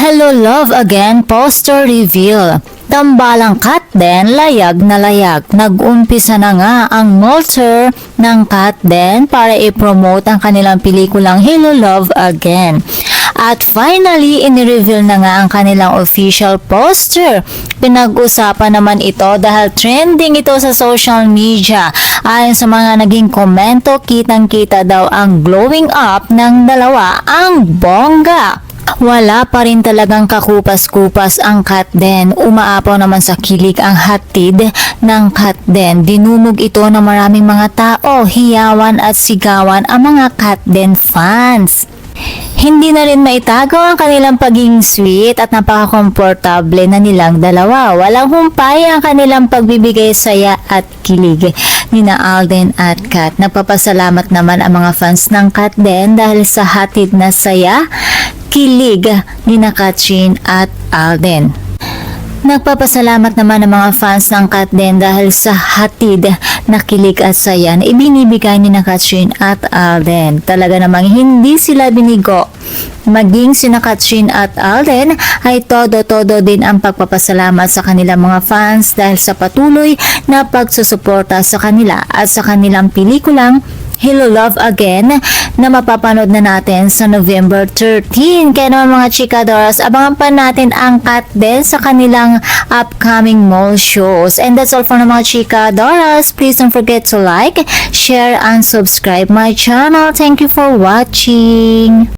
Hello Love Again poster reveal. Tambalang Katden, layag na layag. Nag-umpisa na nga ang molter ng Katden para i-promote ang kanilang pelikulang Hello Love Again. At finally, in-reveal na nga ang kanilang official poster. Pinag-usapan naman ito dahil trending ito sa social media. Ayon sa mga naging komento, kitang-kita daw ang glowing up ng dalawa, ang bongga. Wala pa rin talagang kakupas-kupas ang Katden. Umaapaw naman sa kilig ang hatid ng Katden. Dinumog ito ng maraming mga tao, hiyawan at sigawan ang mga Katden fans. Hindi na rin maitago ang kanilang pagiging sweet at napaka-komportable na nilang dalawa. Walang humpay ang kanilang pagbibigay saya at kilig nina Alden at Kat. Nagpapasalamat naman ang mga fans ng Katden dahil sa hatid na saya, kilig nina Katrin at Alden. Nagpapasalamat naman ang mga fans ng Katden dahil sa hatid na kilig at saya na ibinibigay ni Katrin at Alden. Talaga namang hindi sila binigo. Maging sina Katrin at Alden ay todo-todo din ang pagpapasalamat sa kanilang mga fans dahil sa patuloy na pagsusuporta sa kanila at sa kanilang pelikulang Hello Love Again na mapapanood na natin sa November 13. Kaya naman mga chikadoras, abangan pa natin ang Katden sa kanilang upcoming mall shows. And that's all for mga chikadoras. Please don't forget to like, share, and subscribe my channel. Thank you for watching.